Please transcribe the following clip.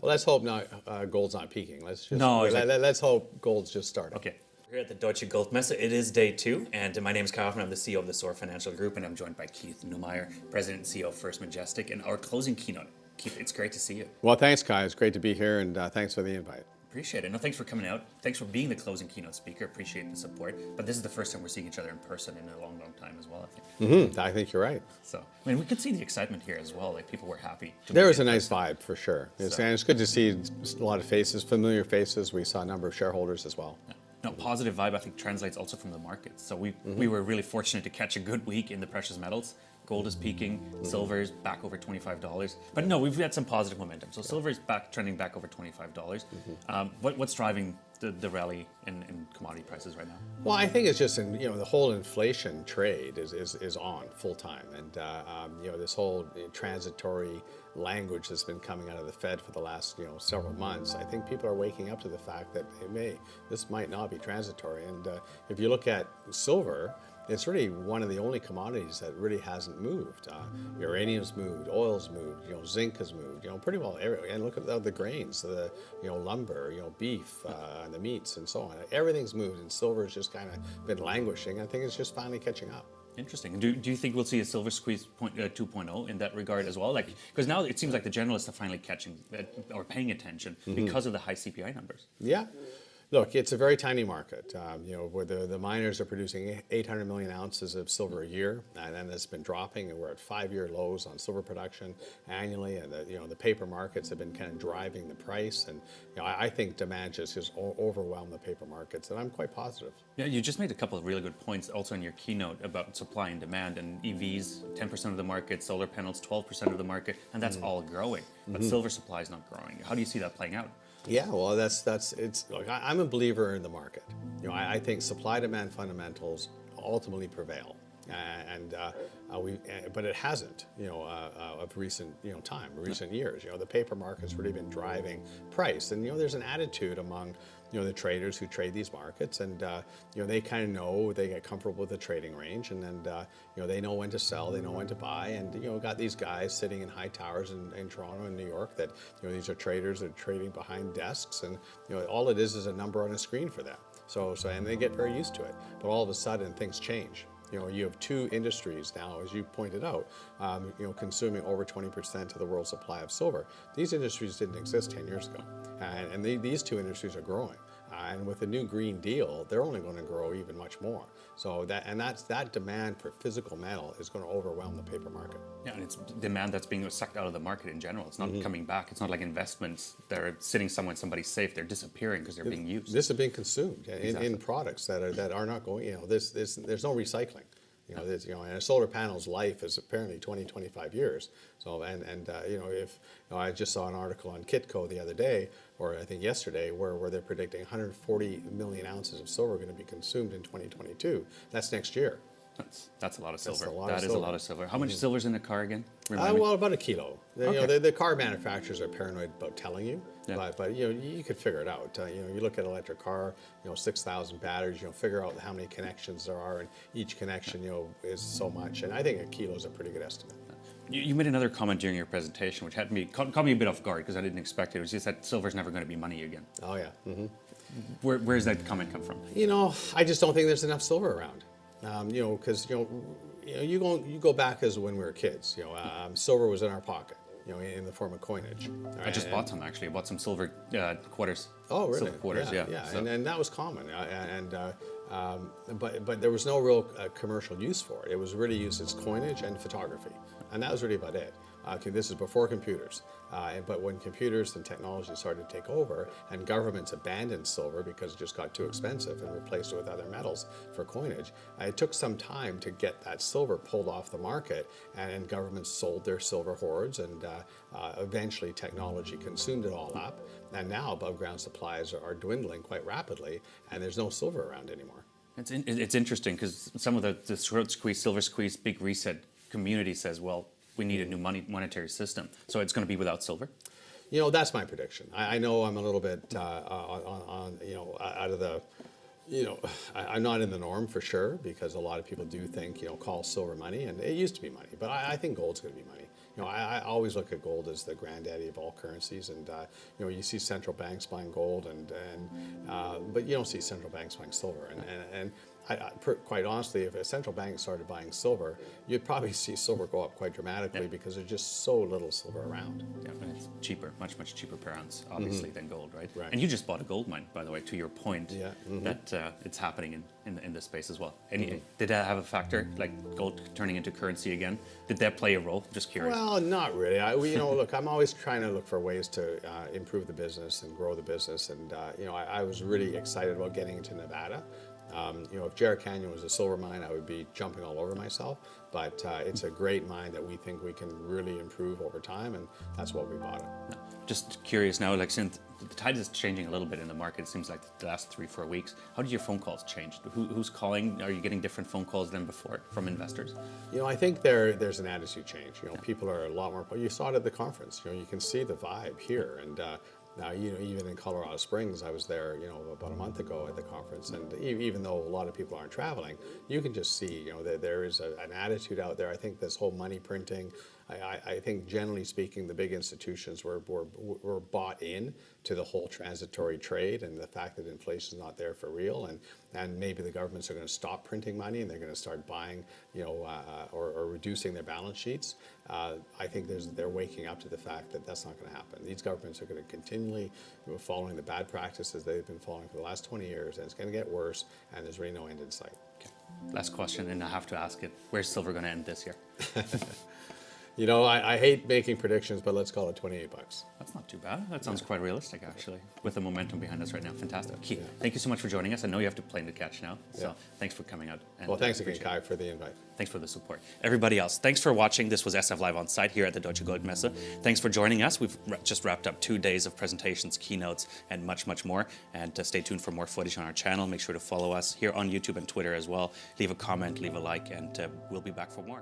Well, let's hope not. Gold's not peaking. Let's just No, exactly. let's hope gold's just starting. Okay. We're here at the Deutsche Goldmesse. It is day 2, and my name is Kyle Hoffman. I'm the CEO of the SOAR Financial Group, and I'm joined by Keith Neumeyer, President and CEO of First Majestic, and our closing keynote. Keith, it's great to see you. Well, thanks, Kai. It's great to be here, and thanks for the invite. Appreciate it. No, thanks for coming out. Thanks for being the closing keynote speaker. Appreciate the support. But this is the first time we're seeing each other in person in a long, long time as well, I think. I think you're right. So, I mean, we could see the excitement here as well. Like, people were happy. There was a nice vibe, for sure. And it's good to see a lot of faces, familiar faces. We saw a number of shareholders as well. Yeah. No, positive vibe, I think, translates also from the markets. So we were really fortunate to catch a good week in the precious metals. Gold is peaking, silver is back over $25. But no, we've had some positive momentum. So silver is back, trending back over $25. What's driving the rally in commodity prices right now? Well, I think it's just the whole inflation trade is on full time, and this whole transitory language that's been coming out of the Fed for the last several months. I think people are waking up to the fact that this might not be transitory. And if you look at silver, it's really one of the only commodities that really hasn't moved. Uranium's moved, oil's moved, zinc has moved, pretty well. And look at the grains, the lumber, beef, and the meats, and so on. Everything's moved, and silver's just kind of been languishing. I think it's just finally catching up. Interesting. Do you think we'll see a silver squeeze 2.0 in that regard as well? Like, because now it seems like the generalists are finally catching or paying attention because of the high CPI numbers. Yeah. Look, it's a very tiny market. Where the miners are producing 800 million ounces of silver a year, and then it's been dropping, and we're at 5-year lows on silver production annually. And the paper markets have been kind of driving the price, and I think demand just overwhelmed the paper markets, and I'm quite positive. Yeah, you just made a couple of really good points also in your keynote about supply and demand, and EVs 10% of the market, solar panels 12% of the market, and that's all growing. But silver supply is not growing. How do you see that playing out? Yeah, well, look, I'm a believer in the market. I think supply-demand fundamentals ultimately prevail, but it hasn't, of recent, recent years. The paper market's really been driving price, and there's an attitude among the traders who trade these markets, and they kind of know, they get comfortable with the trading range, and then they know when to sell, they know when to buy, and got these guys sitting in high towers in Toronto and New York that these are traders that are trading behind desks, and all it is a number on a screen for them. So and they get very used to it, but all of a sudden things change. You have 2 industries now, as you pointed out, consuming over 20% of the world's supply of silver. These industries didn't exist 10 years ago, and these 2 industries are growing. And with the new Green Deal, they're only going to grow even much more. So that demand for physical metal is going to overwhelm the paper market. Yeah, and it's demand that's being sucked out of the market in general. It's not coming back. It's not like investments that are sitting somewhere in somebody's safe. They're disappearing because they're being used. This is being consumed in products that are not going. There's no recycling. And a solar panel's life is apparently 25 years. So, if I just saw an article on Kitco the other day, or I think yesterday, where they're predicting 140 million ounces of silver are going to be consumed in 2022. That's next year. That's a lot of silver. That is a lot of silver. How much silver's in the car again? Well, about a kilo. Okay. The car manufacturers are paranoid about telling you, Yeah. but you could figure it out. You look at an electric car, 6,000 batteries. Figure out how many connections there are, and each connection is so much. And I think a kilo is a pretty good estimate. You made another comment during your presentation, which caught me a bit off guard because I didn't expect it. It was just that silver's never going to be money again. Oh yeah. Mm-hmm. Where's that comment come from? I just don't think there's enough silver around. Because you go back as when we were kids. Silver was in our pocket, in the form of coinage. I just bought some actually. I bought some silver quarters. Oh, really? Silver quarters, yeah. So. And that was common. But there was no real commercial use for it. It was really used as coinage and photography, and that was really about it. This is before computers. But when computers and technology started to take over, and governments abandoned silver because it just got too expensive and replaced it with other metals for coinage, it took some time to get that silver pulled off the market, and governments sold their silver hoards, and eventually technology consumed it all up. And now above ground supplies are dwindling quite rapidly, and there's no silver around anymore. It's interesting because some of the throat squeeze, silver squeeze, big reset community says, well, we need a new monetary system. So it's going to be without silver? That's my prediction. I know I'm a little bit out of the, I'm not in the norm for sure, because a lot of people do think, call silver money, and it used to be money, but I think gold's going to be money. I always look at gold as the granddaddy of all currencies, and you see central banks buying gold, but you don't see central banks buying silver, and quite honestly, if a central bank started buying silver, you'd probably see silver go up quite dramatically because there's just so little silver around. Yeah, and it's cheaper, much cheaper per ounce, obviously, than gold, right? Right. And you just bought a gold mine, by the way, to your point, Yeah. that it's happening in this space as well. And did that have a factor, like gold turning into currency again? Did that play a role? Just curious. Well, not really. Look, I'm always trying to look for ways to improve the business and grow the business, and I was really excited about getting into Nevada. If Jerritt Canyon was a silver mine, I would be jumping all over myself. But it's a great mine that we think we can really improve over time, and that's what we bought it. Just curious now, like since the tide is changing a little bit in the market, it seems like the last 3-4 weeks. How did your phone calls change? Who's calling? Are you getting different phone calls than before from investors? I think there's an attitude change. People are a lot more. You saw it at the conference. You can see the vibe here, and now, even in Colorado Springs, I was there, about a month ago at the conference, and even though a lot of people aren't traveling, you can just see, that there is an attitude out there. I think this whole money printing, I think generally speaking, the big institutions were bought in to the whole transitory trade and the fact that inflation is not there for real, and maybe the governments are going to stop printing money and they're going to start buying, or reducing their balance sheets. I think they're waking up to the fact that that's not going to happen. These governments are going to continually following the bad practices they've been following for the last 20 years, and it's going to get worse, and there's really no end in sight. Okay. Last question, and I have to ask it: where's silver going to end this year? I hate making predictions, but let's call it $28. That's not too bad. That sounds quite realistic, actually, with the momentum behind us right now. Fantastic. Keith, thank you so much for joining us. I know you have to plane to catch now, so thanks for coming out. And, well, thanks again, Kai, for the invite. Thanks for the support. Everybody else, thanks for watching. This was SF Live on site here at the Deutsche Goldmesse. Thanks for joining us. We've just wrapped up 2 days of presentations, keynotes, and much more. And stay tuned for more footage on our channel. Make sure to follow us here on YouTube and Twitter as well. Leave a comment, leave a like, and we'll be back for more.